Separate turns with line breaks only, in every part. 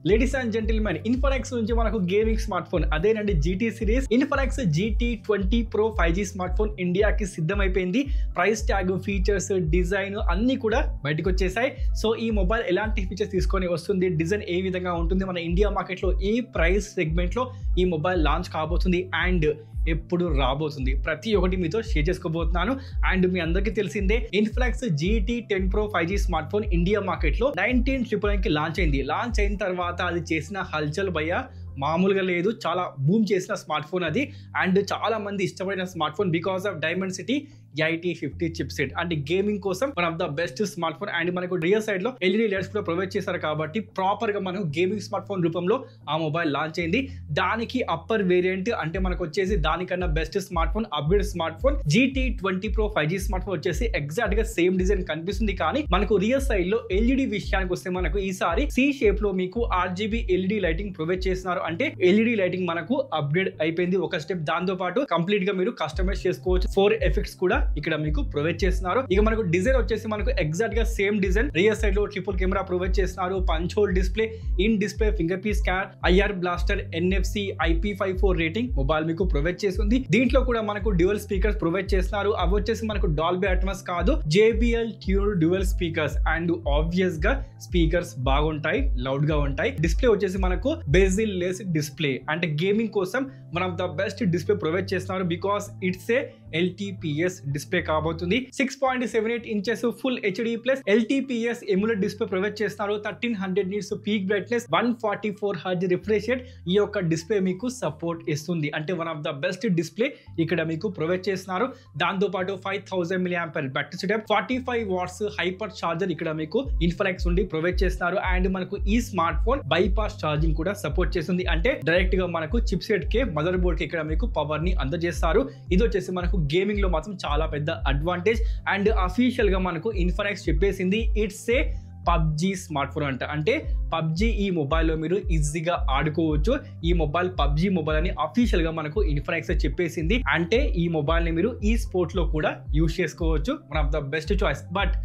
Ladies and gentlemen, Infinix నుంచి మనకు gaming smart phone అదేనండి GT series Infinix GT20 Pro 5G smart phone ఇండియాకి సిద్ధమైపోయింది. Price tag, features, design అన్ని కూడా బయటకు వచ్చేసాయి. సో ఈ మొబైల్ ఎలాంటి ఫీచర్స్ తీసుకొని వస్తుంది, డిజైన్ ఏ విధంగా ఉంటుంది, మన ఇండియా మార్కెట్ లో ఏ ప్రైస్ సెగ్మెంట్ లో ఈ మొబైల్ లాంచ్ కాబోతుంది అండ్ ఎప్పుడు రాబోతుంది, ప్రతి ఒక్కటి మీతో షేర్ చేసుకోబోతున్నాను. అండ్ మీ అందరికీ తెలిసిందే, Infinix GT10 Pro 5G smart phone India market లో 1999 కి లాంచ్ అయింది. లాంచ్ అయిన తర్వాత అది చేసిన హల్చల్ భయ్య మామూలుగా లేదు. చాలా బూమ్ చేసిన స్మార్ట్ ఫోన్ అది. అండ్ చాలా మంది ఇష్టపడిన smart phone because of Dimensity 8050 chip set. అంటే గేమింగ్ కోసం one of the best smart phone. And మనకు రియర్ సైడ్ లో LED లైట్స్ కూడా ప్రొవైడ్ చేశారు కాబట్టి ప్రాపర్ గా మనకు గేమింగ్ స్మార్ట్ ఫోన్ రూపంలో ఆ మొబైల్ లాంచ్ అయింది. దానికి అప్పర్ వేరియంట్ అంటే మనకు వచ్చేసి దానికన్నా best smart phone, upgrade smart phone GT20 Pro 5G smart phone వచ్చేసి ఎగ్జాక్ట్ గా సేమ్ డిజైన్ కనిపిస్తుంది. కానీ మనకు రియర్ సైడ్ లో LED విషయానికి వస్తే మనకు ఈసారి C షేప్ లో మీకు RGB LED లైటింగ్ ప్రొవైడ్ చేస్తున్నారు. అంటే LED లైటింగ్ మనకు అప్గ్రేడ్ అయిపోయింది ఒక స్టెప్. దాంతో పాటు కంప్లీట్ గా మీరు కస్టమైజ్ చేసుకోవచ్చు. 4 ఎఫెక్ట్స్ కూడా ఇక్కడ మీకు ప్రొవైడ్ చేస్తున్నారు. ఇక మనకు డిజైన్ వచ్చేసి మనకు ఎగ్జాక్ట్ గా సేమ్ డిజైన్. రియర్ సైడ్ లో ట్రిపుల్ కెమెరా ప్రొవైడ్ చేస్తున్నారు, punch whole display, in display finger print scan, IR blaster, NFC IP54 rating mobile మీకు ప్రొవైడ్ చేస్తుంది. దీంట్లో కూడా మనకు డ్యూయల్ స్పీకర్స్ ప్రొవైడ్ చేస్తున్నారు. అవి వచ్చేసి మనకు డాల్బీ అట్మాస్ కాదు, JBL tune dual speakers. And obvious గా స్పీకర్స్ బాగుంటాయి, లౌడ్ గా ఉంటాయి. డిస్ప్లే వచ్చేసి మనకు బెజిల్ లెస్ డిస్ప్లే. అంటే గేమింగ్ కోసం one of the best display provide చేస్తున్నారు because it's a LTPS display కాబోతుంది. 6.78 inches full HD plus LTPS emulate display provide చేస్తున్నారు. 1300 nits peak brightness, 144 Hz refresh rate ఈ యొక్క డిస్ప్లే మీకు సపోర్ట్ ఇస్తుంది. అంటే one of the best display ఇక్కడ మీకు ప్రొవైడ్ చేస్తున్నారు. దాంతో పాటు 5000 mAh battery setup, 45 watts hyper charger ఇక్కడ మీకు ఇన్ఫినిక్స్ నుండి ప్రొవైడ్ చేస్తున్నారు. అండ్ మనకు ఈ స్మార్ట్ ఫోన్ బైపాస్ ఛార్జింగ్ కూడా సపోర్ట్ చేస్తుంది. అంటే డైరెక్ట్ గా మనకు చిప్ సెట్ కి, మదర్ బోర్డ్ కి ఇక్కడ మీకు పవర్ ని అందజేస్తారు. ఇది వచ్చేసి మనకు గేమింగ్ లో మాత్రం చాలా పెద్ద అడ్వాంటేజ్. అండ్ అఫీషియల్ గా మనకు ఇన్ఫినిక్స్ చెప్పేసింది it's a PUBG smart phone అంట. అంటే PUBG ఈ మొబైల్లో మీరు ఈజీగా ఆడుకోవచ్చు. ఈ మొబైల్ PUBG మొబైల్ అని అఫీషియల్ గా మనకు ఇన్ఫినిక్స్ చెప్పేసింది. అంటే ఈ మొబైల్ ని మీరు ఈ స్పోర్ట్స్ లో కూడా యూజ్ చేసుకోవచ్చు. One of the best choice. But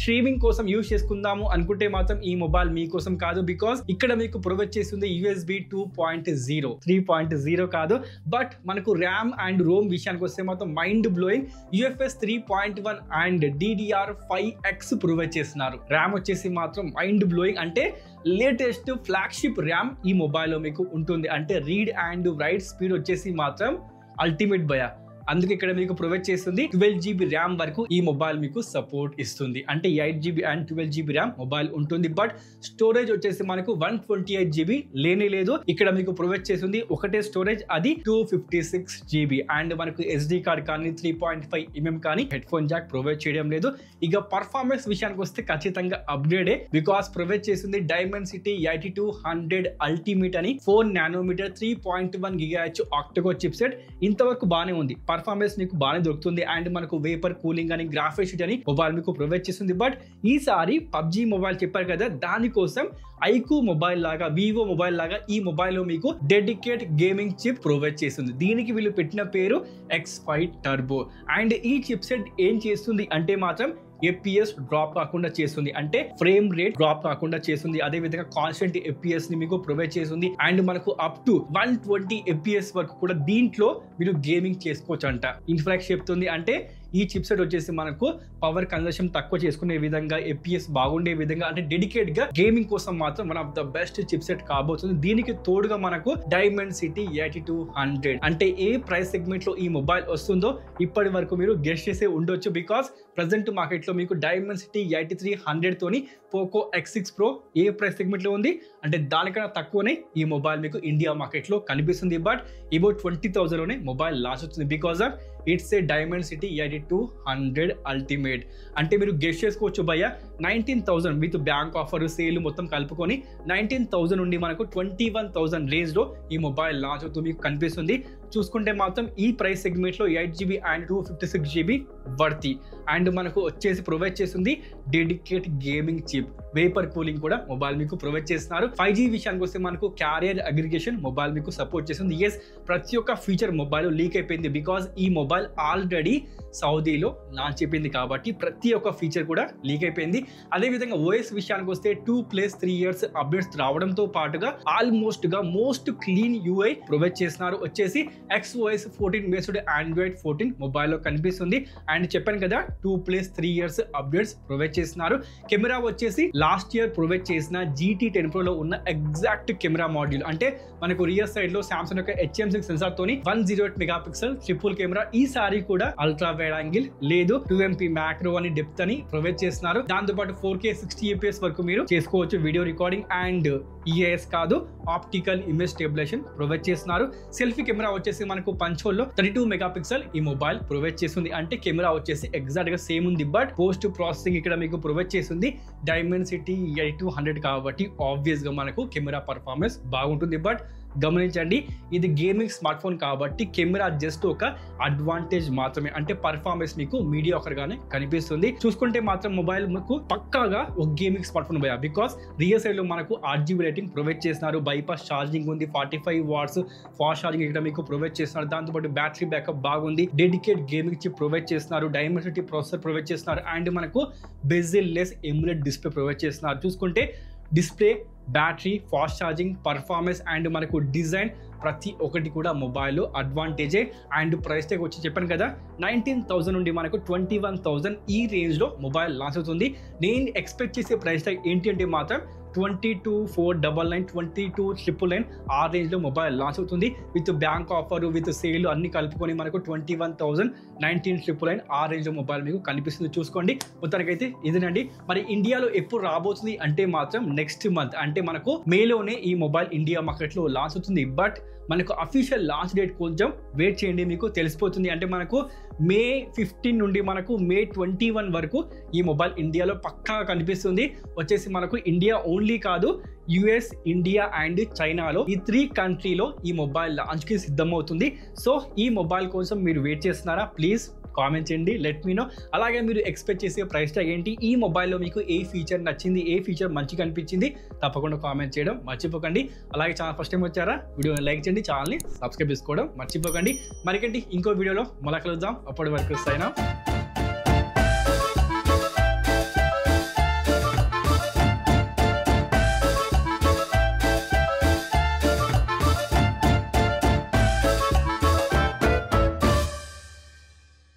streaming కోసం యూజ్ చేసుకుందాము అనుకుంటే మాత్రం ఈ మొబైల్ మీకోసం కాదు. బికాస్ ఇక్కడ మీకు ప్రొవైడ్ చేస్తుంది USB 2.0, 3.0 కాదు. బట్ మనకు ర్యామ్ అండ్ రోమ్ విషయానికి వస్తే మాత్రం mind blowing UFS 3.1 and DDR5X provide చేస్తున్నారు. ర్యామ్ వచ్చేసి మాత్రం మైండ్ బ్లోయింగ్. అంటే లేటెస్ట్ ఫ్లాగ్షిప్ ర్యామ్ ఈ మొబైల్లో మీకు ఉంటుంది. అంటే రీడ్ అండ్ రైట్ స్పీడ్ వచ్చేసి మాత్రం అల్టిమేట్ భయ. అందుకే ఇక్కడ మీకు ప్రొవైడ్ చేస్తుంది 12GB ర్యామ్ వరకు ఈ మొబైల్ మీకు సపోర్ట్ ఇస్తుంది. అంటే 8GB and 12GB RAM mobile ఉంటుంది. బట్ స్టోరేజ్ వచ్చేసి మనకు 128GB లేనే లేదు. ఇక్కడ మీకు ప్రొవైడ్ చేస్తుంది ఒకటే స్టోరేజ్, అది 256GB. అండ్ మనకు SD కార్డ్ కానీ 3.5mm కానీ హెడ్ ఫోన్ జాక్ ప్రొవైడ్ చేయడం లేదు. ఇక పర్ఫార్మెన్స్ విషయానికి వస్తే ఖచ్చితంగా అప్గ్రేడే. బికాస్ ప్రొవైడ్ చేస్తుంది డైమెన్సిటీ 8200 అల్టిమేట్ అని 4nm 3.1 GHz ఆక్టోకో చిప్ సెట్. ఇంతవరకు బాగానే ఉంది, పర్ఫార్మెన్స్ మీకు బాగానే దొరుకుతుంది. అండ్ మనకు వేపర్ కూలింగ్ అని, గ్రాఫిక్స్ అని మొబైల్ మీకు ప్రొవైడ్ చేస్తుంది. బట్ ఈసారి PUBG మొబైల్ చెప్పారు కదా, దానికోసం ఐకు మొబైల్ లాగా, వివో మొబైల్ లాగా ఈ మొబైల్లో మీకు డెడికేట్ గేమింగ్ చిప్ ప్రొవైడ్ చేస్తుంది. దీనికి వీళ్ళు పెట్టిన పేరు X5 టర్బో. అండ్ ఈ చిప్ సెట్ ఏం చేస్తుంది అంటే మాత్రం FPS డ్రాప్ కాకుండా చేస్తుంది. అంటే ఫ్రేమ్ రేట్ డ్రాప్ కాకుండా చేస్తుంది. అదే విధంగా కాన్స్టెంట్ FPS ని మీకు ప్రొవైడ్ చేస్తుంది. అండ్ మనకు అప్ టు 120 FPS వరకు కూడా దీంట్లో మీరు గేమింగ్ చేసుకోవచ్చు అంట ఇన్ఫినిక్స్ చెప్తుంది. అంటే ఈ చిప్ సెట్ వచ్చేసి మనకు పవర్ కన్జంప్షన్ తక్కువ చేసుకునే విధంగా, FPS బాగుండే విధంగా, అంటే డెడికేట్ గా గేమింగ్ కోసం మాత్రం one of the best chip set కాబోతుంది. దీనికి తోడుగా మనకు డైమెన్సిటీ 8200 అంటే ఏ ప్రైస్ సెగ్మెంట్ లో ఈ మొబైల్ వస్తుందో ఇప్పటి వరకు మీరు గెస్ చేసే ఉండొచ్చు. బికాస్ ప్రెసెంట్ మార్కెట్ లో మీకు డైమెన్సిటీ 8300 తోని పోకో X6 Pro ఏ ప్రైస్ సెగ్మెంట్ లో ఉంది అంటే దానికన్నా తక్కువనే ఈ మొబైల్ మీకు ఇండియా మార్కెట్ లో కనిపిస్తుంది. బట్ అబౌట్ 20,000 లోనే మొబైల్ లాంచ్ అవుతుంది. Because of it's a Dimensity 8200 ultimate. అంటే మీరు గెస్ చేసుకోవచ్చు భయ్య, 19,000 విత్ బ్యాంక్ ఆఫర్, సేల్ మొత్తం కలుపుకొని 19,000 నుండి మనకు 21,000 రేంజ్ లో ఈ మొబైల్ లాంచ్ అవుతూ మీకు కనిపిస్తుంది. చూసుకుంటే మాత్రం ఈ ప్రైస్ సెగ్మెంట్ లో 8GB అండ్ 256GB వర్తి. అండ్ మనకు వచ్చేసి ప్రొవైడ్ చేస్తుంది dedicate gaming chip, vapour cooling కూడా మొబైల్ మీకు ప్రొవైడ్ చేస్తున్నారు. 5G విషయానికి వస్తే మనకు క్యారియర్ అగ్రిగేషన్ మొబైల్ మీకు సపోర్ట్ చేస్తుంది. ఎస్, ప్రతి ఒక్క ఫీచర్ మొబైల్ లీక్ అయిపోయింది బికాస్ ఈ మొబైల్ ఆల్రెడీ సౌదీలో లాంచ్ అయిపోయింది కాబట్టి ప్రతి ఒక్క ఫీచర్ కూడా లీక్ అయిపోయింది. అదేవిధంగా ఓఎస్ విషయానికి వస్తే 2+3 years అప్డేట్స్ రావడంతో పాటుగా ఆల్మోస్ట్ గా మోస్ట్ క్లీన్ యూఐ ప్రొవైడ్ చేస్తున్నారు. వచ్చేసి XOS 14 బేస్డ్ Android 14 మొబైల్లో కనిపిస్తుంది. అండ్ చెప్పాను కదా 2+3 years అప్డేట్స్ ప్రొవైడ్ చేస్తున్నారు. కెమెరా వచ్చేసి లాస్ట్ ఇయర్ ప్రొవైడ్ చేసిన GT10 Pro లో ఉన్న ఎగ్జాక్ట్ కెమెరా మాడ్యూల్, అంటే మనకు రియర్ సైడ్ లో సామ్సంగ్ యొక్క HM6 సెన్సార్ తోని 108 మెగాపిక్సెల్ ట్రిపుల్ కెమెరా, ఈసారి కూడా అల్ట్రా వైడ్ యాంగిల్ లేదు, 2MP మ్యాక్రో అని డెప్త్ అని ప్రొవైడ్ చేస్తున్నారు. దాంతో పాటు 4K 60 FPS వరకు మీరు చేసుకోవచ్చు వీడియో రికార్డింగ్. అండ్ EIS కాదు, ఆప్టికల్ ఇమేజ్ స్టెబిలైజేషన్ ప్రొవైడ్ చేస్తున్నారు. సెల్ఫీ కెమెరా వచ్చేసి మనకు పంచోల్ లో 32 మెగాపిక్సెల్ ఈ మొబైల్ ప్రొవైడ్ చేస్తుంది. అంటే కెమెరా వచ్చేసి ఎగ్జాక్ట్ గా సేమ్ ఉంది, బట్ పోస్ట్ ప్రాసెసింగ్ ఇక్కడ మీకు ప్రొవైడ్ చేస్తుంది డైమెన్సిటీ 8200 కాబట్టి ఆబ్వియస్ గా మనకు కెమెరా పర్ఫార్మెన్స్ బాగుంటుంది. బట్ గమనించండి, ఇది గేమింగ్ స్మార్ట్ ఫోన్ కాబట్టి కెమెరా జస్ట్ ఒక అడ్వాంటేజ్ మాత్రమే, అంటే పర్ఫార్మెన్స్ మీకు మీడియాకర్ గానే కనిపిస్తుంది. చూసుకుంటే మాత్రం మొబైల్ మీకు పక్కాగా ఒక gaming smart phone because rear side లో మనకు 8GB రేటింగ్ ప్రొవైడ్ చేస్తున్నారు. బైపాస్ ఛార్జింగ్ ఉంది, 45 watts ఫాస్ట్ ఛార్జింగ్ ఇక్కడ మీకు ప్రొవైడ్ చేస్తున్నారు. దాంతోపాటు బ్యాటరీ బ్యాకప్ బాగుంది, డెడికేట్ గేమింగ్ చిప్ ప్రొవైడ్ చేస్తున్నారు, డైమెన్సిటీ ప్రాసెసర్ ప్రొవైడ్ చేస్తున్నారు. అండ్ మనకు bezel less emulate display provide చేస్తున్నారు. చూసుకుంటే display, battery, fast charging, performance and మనకు డిజైన్ ప్రతి ఒక్కటి కూడా మొబైల్ అడ్వాంటేజే. అండ్ ప్రైస్ ట్యాగ్ వచ్చి చెప్పాను కదా 19,000 నుండి మనకు 21,000 ఈ రేంజ్ లో మొబైల్ లాంచ్ అవుతుంది. నేను ఎక్స్పెక్ట్ చేసే ప్రైస్ ట్యాగ్ ఏంటి అంటే మాత్రం 22,499, 22,999 ఆ రేంజ్ లో మొబైల్ లాంచ్ అవుతుంది. With bank offer, with sale అన్ని కలుపుకొని మనకు 21,000, 19,999 ఆ రేంజ్ లో మొబైల్ మీకు కనిపిస్తుంది. చూసుకోండి. మొత్తానికైతే ఇదేనండి. మరి ఇండియాలో ఎప్పుడు రాబోతుంది అంటే మాత్రం నెక్స్ట్ మంత్, అంటే మనకు మేలోనే ఈ మొబైల్ ఇండియా మార్కెట్ లో లాంచ్ అవుతుంది. బట్ మనకు అఫీషియల్ లాంచ్ డేట్ కొంచెం వెయిట్ చేయండి, మీకు తెలిసిపోతుంది. అంటే మనకు May 15 నుండి మనకు May 21 వరకు ఈ మొబైల్ ఇండియాలో పక్కా కనిపిస్తుంది. వచ్చేసి మనకు ఇండియా ఓన్లీ కాదు, US, ఇండియా అండ్ చైనాలో ఈ 3 కంట్రీలో ఈ మొబైల్ లాంచ్ కి సిద్ధమవుతుంది. సో ఈ మొబైల్ కోసం మీరు వెయిట్ చేస్తున్నారా? ప్లీజ్ కామెంట్ చేయండి, లెట్ మీ నో. అలాగే మీరు ఎక్స్పెక్ట్ చేసే ప్రైస్ ట్యాగ్ ఏంటి, ఈ మొబైల్లో మీకు ఏ ఫీచర్ నచ్చింది, ఏ ఫీచర్ మంచిగా అనిపించింది, తప్పకుండా కామెంట్ చేయడం మర్చిపోకండి. అలాగే ఛానల్ ఫస్ట్ టైం వచ్చారా, వీడియోని లైక్ చేయండి, ఛానల్ని సబ్స్క్రైబ్ చేసుకోవడం మర్చిపోకండి. మరికండి ఇంకో వీడియోలో మళ్ళీ కలుద్దాం. అప్పటి వరకు సైన్ ఆఫ్.